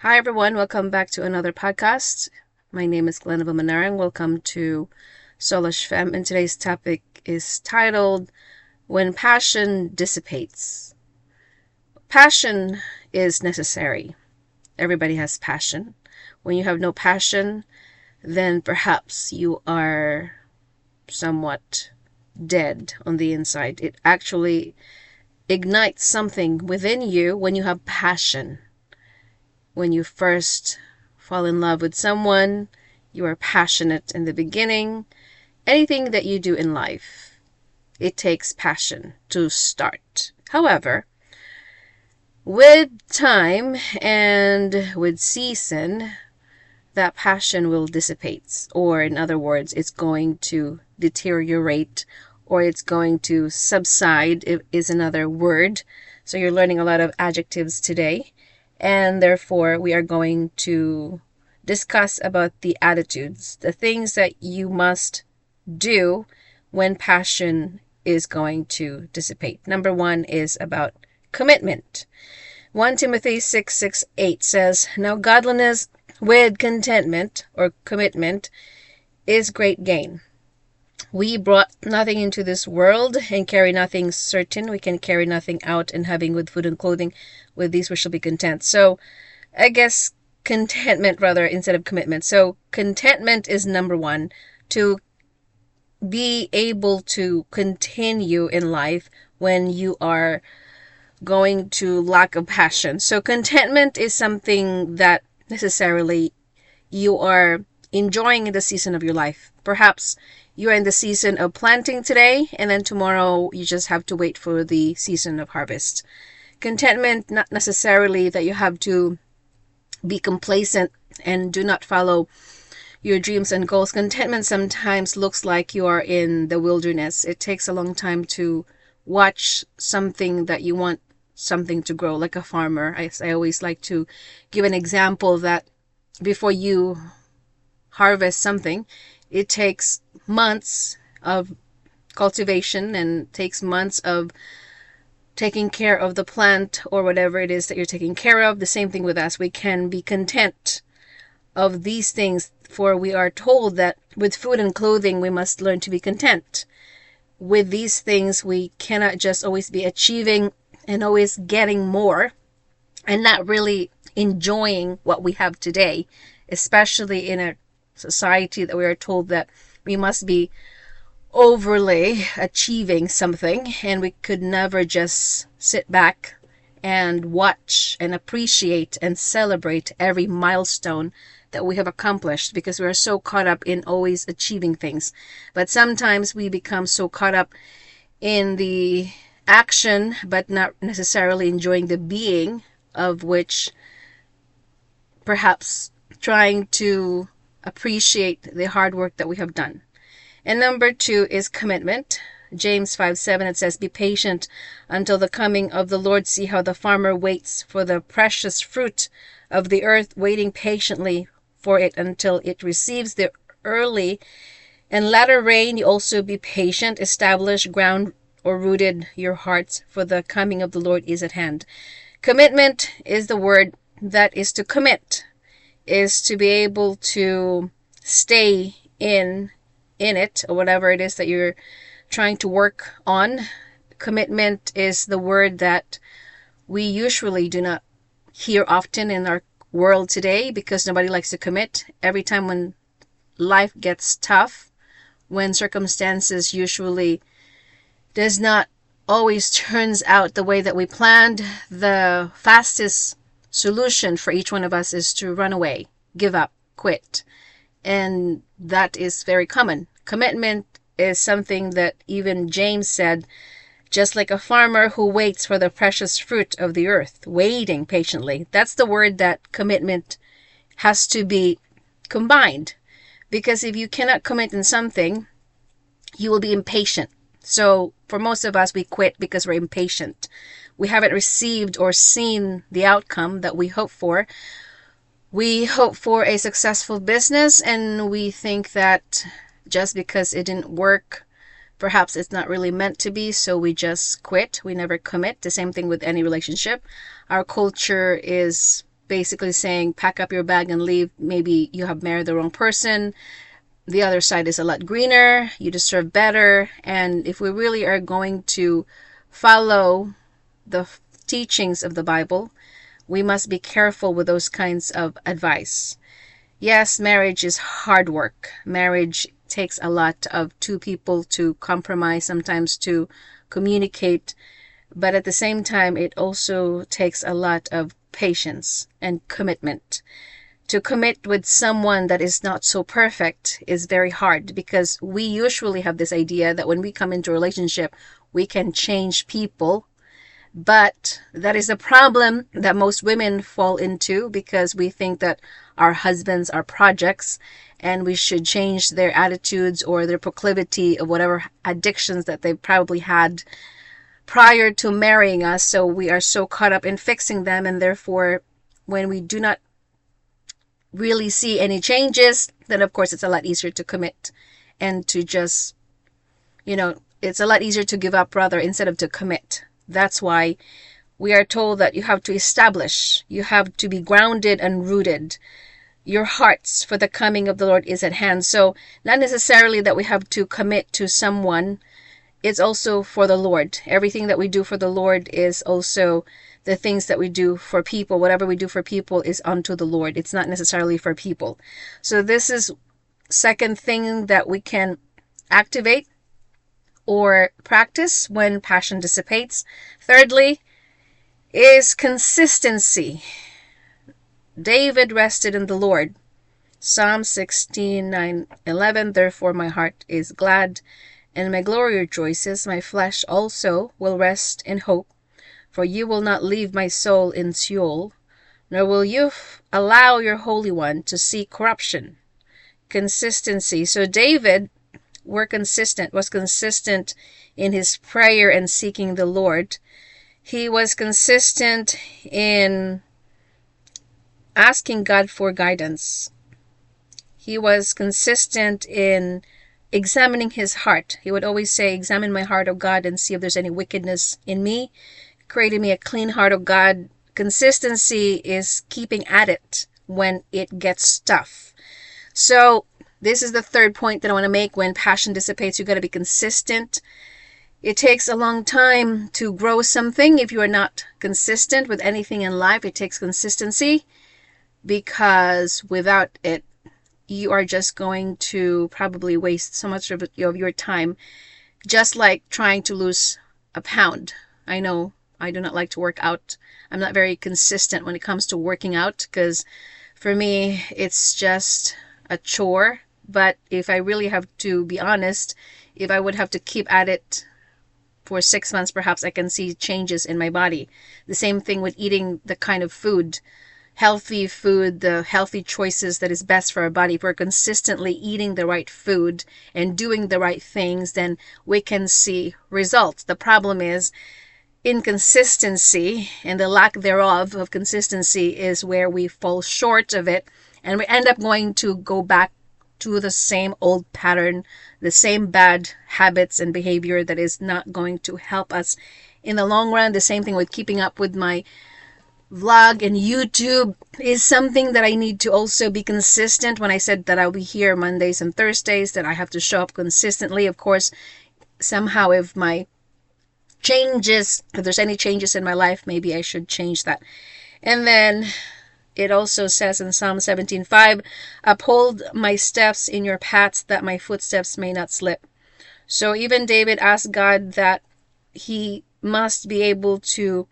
Hi everyone, welcome back to another podcast. My name is Glenna Manarang. Welcome to soulishfemme, and today's topic is titled When Passion Dissipates. Passion is necessary. Everybody has passion. When you have no passion, then perhaps you are somewhat dead on the inside. It actually ignites something within you when you have passion. When you first fall in love with someone, you are passionate in the beginning. Anything that you do in life, it takes passion to start. However, with time and with season, that passion will dissipate, or in other words, it's going to deteriorate, or it's going to subside, is another word. So you're learning a lot of adjectives today, and therefore we are going to discuss about the attitudes, the things that you must do when passion is going to dissipate. Number one is about commitment. 1 Timothy 6:8 says, "Now godliness with contentment," or commitment, "is great gain." We brought nothing into this world and carry nothing certain. We can carry nothing out, and having with food and clothing, with these we shall be content. So I guess contentment rather instead of commitment. So contentment is number one, to be able to continue in life when you are going to lack of passion. So contentment is something that necessarily you are enjoying in the season of your life. Perhaps you are in the season of planting today, and then tomorrow you just have to wait for the season of harvest. Contentment, not necessarily that you have to be complacent and do not follow your dreams and goals. Contentment sometimes looks like you are in the wilderness. It takes a long time to watch something that you want something to grow, like a farmer. I always like to give an example that before you harvest something, it takes months of cultivation and takes months of taking care of the plant or whatever it is that you're taking care of. The same thing with us. We can be content of these things, for we are told that with food and clothing we must learn to be content. With these things we cannot just always be achieving and always getting more and not really enjoying what we have today, especially in a society that we are told that we must be overly achieving something, and we could never just sit back and watch and appreciate and celebrate every milestone that we have accomplished, because we are so caught up in always achieving things. But sometimes we become so caught up in the action but not necessarily enjoying the being, of which perhaps trying to appreciate the hard work that we have done. And number two is commitment. James 5:7, it says, "Be patient until the coming of the Lord. See how the farmer waits for the precious fruit of the earth, waiting patiently for it until it receives the early and latter rain. You also be patient, establish, ground or rooted your hearts, for the coming of the Lord is at hand." Commitment is the word that is to commit, is to be able to stay in it, or whatever it is that you're trying to work on. Commitment is the word that we usually do not hear often in our world today, because nobody likes to commit. Every time when life gets tough, when circumstances usually does not always turns out the way that we planned, the fastest solution for each one of us is to run away, give up, quit. And that is very common. Commitment is something that even James said, just like a farmer who waits for the precious fruit of the earth, waiting patiently. That's the word that commitment has to be combined. Because if you cannot commit in something, you will be impatient. So for most of us, we quit because we're impatient. We haven't received or seen the outcome that we hope for. We hope for a successful business, and we think that just because it didn't work, perhaps it's not really meant to be, so we just quit. We never commit. The same thing with any relationship. Our culture is basically saying, pack up your bag and leave. Maybe you have married the wrong person. The other side is a lot greener. You deserve better. And if we really are going to follow the teachings of the Bible, we must be careful with those kinds of advice. Yes, marriage is hard work. Marriage takes a lot of two people to compromise, sometimes to communicate. But at the same time, it also takes a lot of patience and commitment. To commit with someone that is not so perfect is very hard, because we usually have this idea that when we come into a relationship, we can change people. But that is a problem that most women fall into, because we think that our husbands are projects and we should change their attitudes or their proclivity of whatever addictions that they probably had prior to marrying us. So we are so caught up in fixing them, and therefore when we do not really see any changes, then of course it's a lot easier to commit and to just, it's a lot easier to give up rather instead of to commit. That's why we are told that you have to establish, you have to be grounded and rooted. Your hearts, for the coming of the Lord is at hand. So not necessarily that we have to commit to someone. It's also for the Lord. Everything that we do for the Lord is also the things that we do for people. Whatever we do for people is unto the Lord. It's not necessarily for people. So this is second thing that we can activate or practice when passion dissipates. Thirdly is consistency. David rested in the Lord. Psalm 16:9-11. Therefore my heart is glad and my glory rejoices. My flesh also will rest in hope. For you will not leave my soul in Sheol, nor will you allow your Holy One to see corruption. Consistency. So David was consistent in his prayer and seeking the Lord. He was consistent in asking God for guidance. He was consistent in examining his heart. He would always say, examine my heart, O God, and see if there's any wickedness in me. Create in me a clean heart, O God. Consistency is keeping at it when it gets tough. So this is the third point that I want to make. When passion dissipates, you got to be consistent. It takes a long time to grow something. If you are not consistent with anything in life, it takes consistency, because without it, you are just going to probably waste so much of your time, just like trying to lose a pound. I know I do not like to work out. I'm not very consistent when it comes to working out, because for me, it's just a chore. But if I really have to be honest, if I would have to keep at it for 6 months, perhaps I can see changes in my body. The same thing with eating the kind of food, healthy food, the healthy choices that is best for our body. If we're consistently eating the right food and doing the right things, then we can see results. The problem is inconsistency, and the lack thereof of consistency is where we fall short of it, and we end up going to go back to the same old pattern, the same bad habits and behavior that is not going to help us in the long run. The same thing with keeping up with my vlog and YouTube is something that I need to also be consistent. When I said that I'll be here Mondays and Thursdays, that I have to show up consistently. Of course, somehow if there's any changes in my life, maybe I should change that. And then it also says in Psalm 17:5, uphold my steps in your paths, that my footsteps may not slip. So even David asked God that he must be able to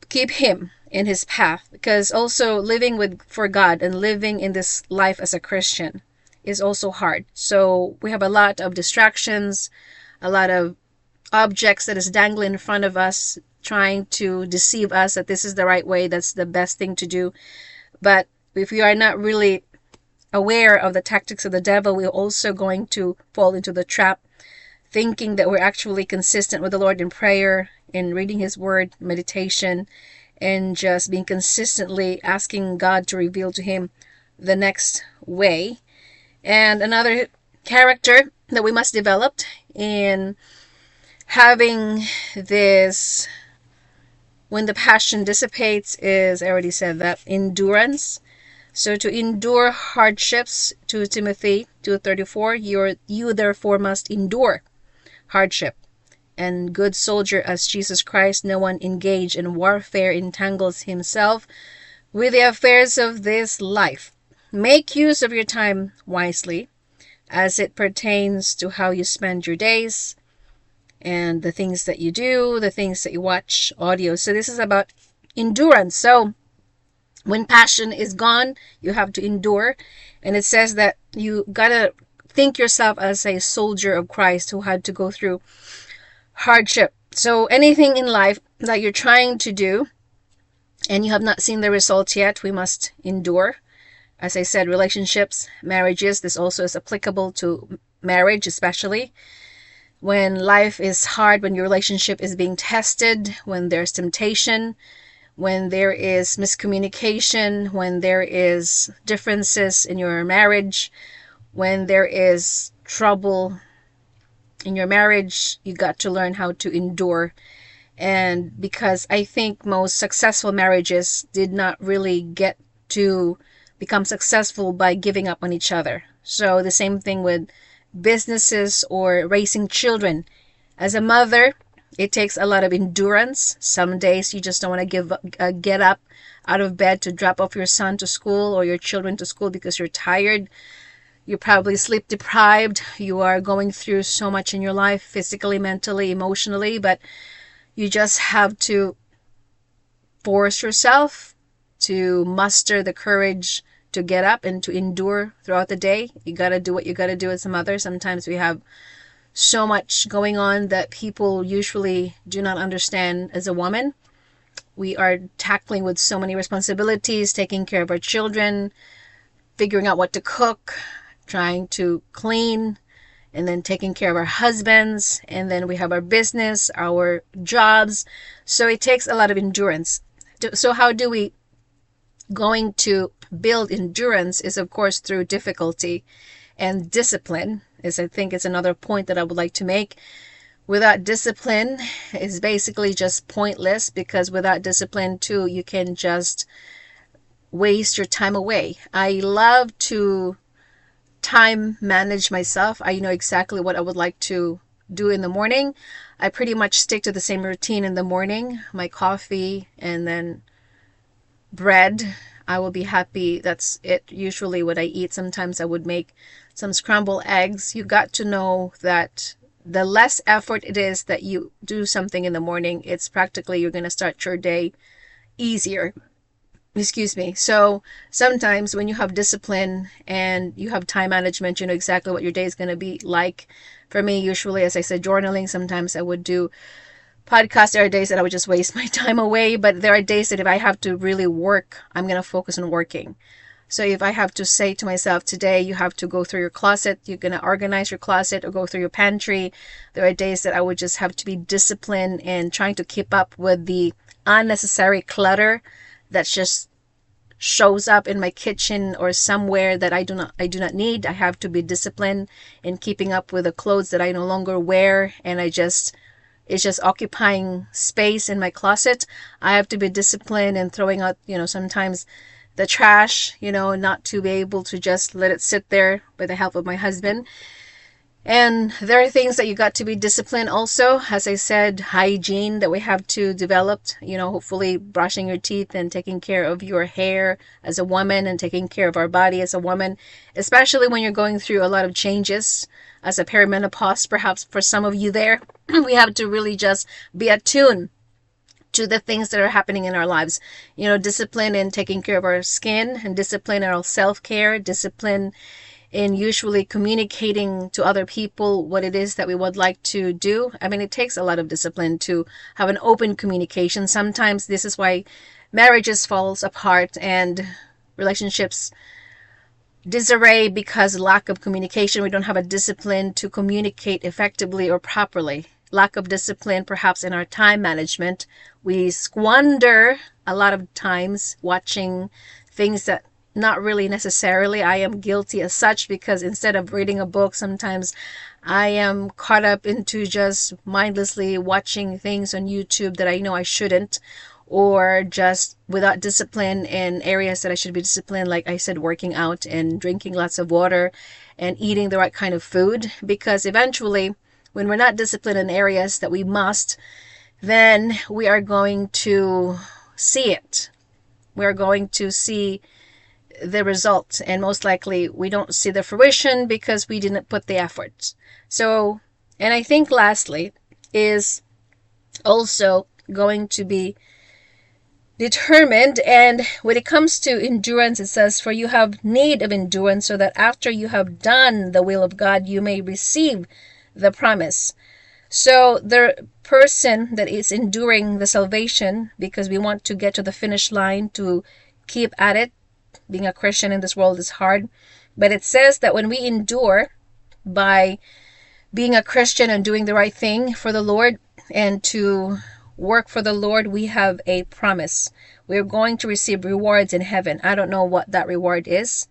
keep him in his path, because also living for God and living in this life as a Christian is also hard. So we have a lot of distractions, a lot of objects that is dangling in front of us, trying to deceive us that this is the right way, that's the best thing to do. But if we are not really aware of the tactics of the devil, we're also going to fall into the trap, thinking that we're actually consistent with the Lord in prayer, in reading his word, meditation, and just being consistently asking God to reveal to him the next way. And another character that we must develop in having this When the passion dissipates is, I already said that, endurance. So to endure hardships, 2 Timothy 2:34, you therefore must endure hardship. And good soldier as Jesus Christ, no one engaged in warfare entangles himself with the affairs of this life. Make use of your time wisely as it pertains to how you spend your days and the things that you do, the things that you watch, audio. So this is about endurance. So when passion is gone, you have to endure. And it says that you gotta think yourself as a soldier of Christ who had to go through hardship. So anything in life that you're trying to do and you have not seen the results yet, we must endure. As I said, relationships, marriages, this also is applicable to marriage, especially when life is hard, when your relationship is being tested, when there's temptation, when there is miscommunication, when there is differences in your marriage, when there is trouble in your marriage, you got to learn how to endure. And because I think most successful marriages did not really get to become successful by giving up on each other. So the same thing with businesses or raising children. As a mother, it takes a lot of endurance. Some days you just don't want to get up out of bed to drop off your son to school or your children to school because you're tired. You're probably sleep deprived. You are going through so much in your life, physically, mentally, emotionally, but you just have to force yourself to muster the courage to get up and to endure throughout the day. You got to do what you got to do as a mother. Sometimes we have so much going on that people usually do not understand as a woman. We are tackling with so many responsibilities, taking care of our children, figuring out what to cook, trying to clean, and then taking care of our husbands, and then we have our business, our jobs. So it takes a lot of endurance. So how do we going to build endurance is, of course, through difficulty, and discipline is, I think, is another point that I would like to make. Without discipline is basically just pointless, because without discipline too, you can just waste your time away. I love to time manage myself. I know exactly what I would like to do in the morning. I pretty much stick to the same routine in the morning. My coffee and then bread. I will be happy. That's it. Usually what I eat. Sometimes I would make some scrambled eggs. You got to know that the less effort it is that you do something in the morning, it's practically you're going to start your day easier. Excuse me. So sometimes when you have discipline and you have time management, you know exactly what your day is going to be like. For me, usually, as I said, journaling. Sometimes I would do podcasts. There are days that I would just waste my time away, but there are days that if I have to really work, I'm going to focus on working. So if I have to say to myself, today you have to go through your closet, you're going to organize your closet or go through your pantry. There are days that I would just have to be disciplined and trying to keep up with the unnecessary clutter that's just shows up in my kitchen or somewhere that I do not need. I have to be disciplined in keeping up with the clothes that I no longer wear, and it's just occupying space in my closet. I have to be disciplined in throwing out, sometimes the trash, not to be able to just let it sit there with the help of my husband. And there are things that you got to be disciplined also. As I said, hygiene that we have to develop, hopefully brushing your teeth and taking care of your hair as a woman and taking care of our body as a woman, especially when you're going through a lot of changes as a perimenopause, perhaps for some of you there. We have to really just be attuned to the things that are happening in our lives. Discipline in taking care of our skin, and discipline in our self-care, discipline in usually communicating to other people what it is that we would like to do. I mean, it takes a lot of discipline to have an open communication. Sometimes this is why marriages falls apart and relationships disarray, because lack of communication. We don't have a discipline to communicate effectively or properly. Lack of discipline perhaps in our time management. We squander a lot of times watching things that not really necessarily. I am guilty as such, because instead of reading a book, sometimes I am caught up into just mindlessly watching things on YouTube that I know I shouldn't, or just without discipline in areas that I should be disciplined, like I said, working out and drinking lots of water and eating the right kind of food. Because eventually, when we're not disciplined in areas that we must, then we are going to see it. We're going to see the result, and most likely we don't see the fruition because we didn't put the effort. So, and I think lastly is also going to be determined. And when it comes to endurance, it says, for you have need of endurance, so that after you have done the will of God, you may receive the promise. So the person that is enduring the salvation, because we want to get to the finish line, to keep at it. Being a Christian in this world is hard, but it says that when we endure by being a Christian and doing the right thing for the Lord and to work for the Lord, we have a promise. We're going to receive rewards in heaven. I don't know what that reward is.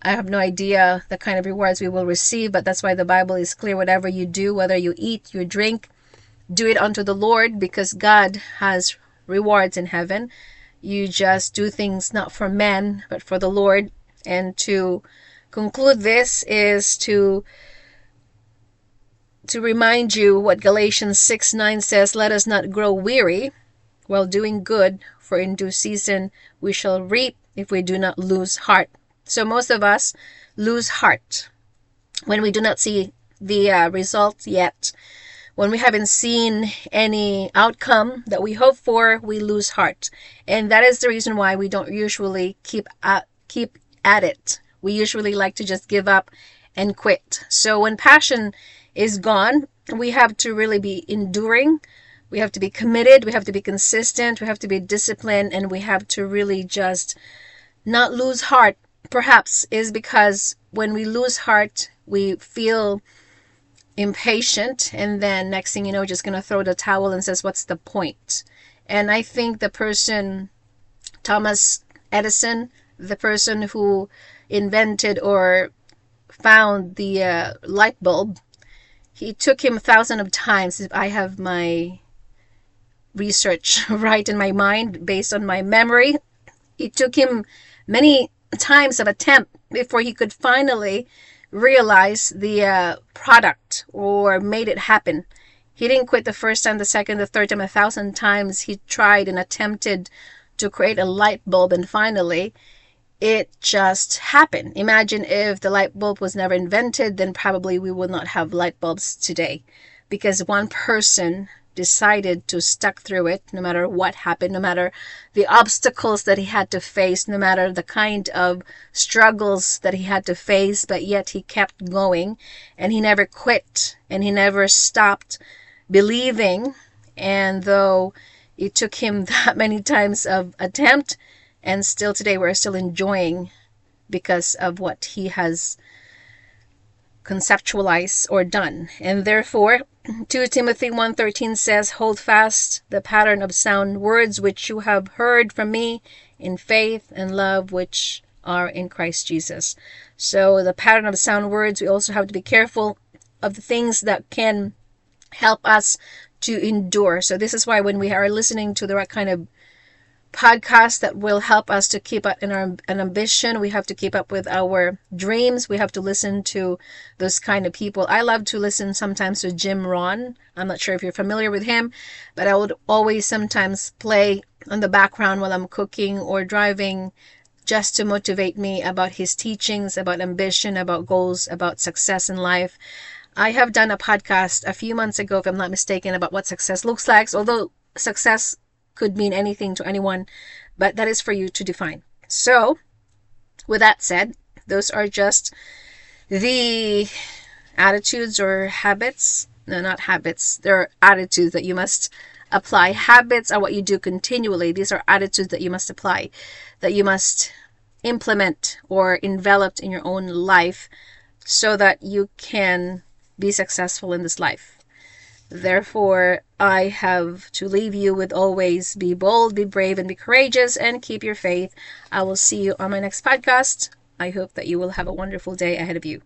I have no idea the kind of rewards we will receive, but that's why the Bible is clear. Whatever you do, whether you eat, you drink, do it unto the Lord, because God has rewards in heaven. You just do things not for men, but for the Lord. And to conclude this is to remind you what Galatians 6:9 says, let us not grow weary while doing good, for in due season we shall reap if we do not lose heart. So most of us lose heart when we do not see the result yet. When we haven't seen any outcome that we hope for, we lose heart. And that is the reason why we don't usually keep at it. We usually like to just give up and quit. So when passion is gone, we have to really be enduring. We have to be committed. We have to be consistent. We have to be disciplined. And we have to really just not lose heart. Perhaps is because when we lose heart, we feel impatient, and then next thing you know, just gonna throw the towel and says, what's the point? And I think the person, Thomas Edison, the person who invented or found the light bulb, he took him thousands of times, if I have my research right in my mind based on my memory, it took him many times of attempt before he could finally realize the product or made it happen. He didn't quit the first time, the second, the third time. 1,000 times he tried and attempted to create a light bulb, and finally it just happened. Imagine if the light bulb was never invented, then probably we would not have light bulbs today, because one person decided to stuck through it, no matter what happened, no matter the obstacles that he had to face, no matter the kind of struggles that he had to face, but yet he kept going, and he never quit, and he never stopped believing. And though it took him that many times of attempt, and still today we're still enjoying because of what he has conceptualized or done. And therefore 2 Timothy 1:13 says, hold fast the pattern of sound words which you have heard from me in faith and love which are in Christ Jesus. So the pattern of sound words, we also have to be careful of the things that can help us to endure. So this is why when we are listening to the right kind of podcast that will help us to keep up in an ambition, we have to keep up with our dreams. We have to listen to those kind of people. I love to listen sometimes to Jim Rohn. I'm not sure if you're familiar with him, but I would always sometimes play on the background while I'm cooking or driving, just to motivate me about his teachings, about ambition, about goals, about success in life. I have done a podcast a few months ago, if I'm not mistaken, about what success looks like, although success could mean anything to anyone, but that is for you to define. So with that said, those are just the attitudes or habits. No, not habits. They're attitudes that you must apply. Habits are what you do continually. These are attitudes that you must apply, that you must implement or envelop in your own life so that you can be successful in this life. Therefore, I have to leave you with always be bold, be brave, and be courageous, and keep your faith. I will see you on my next podcast. I hope that you will have a wonderful day ahead of you.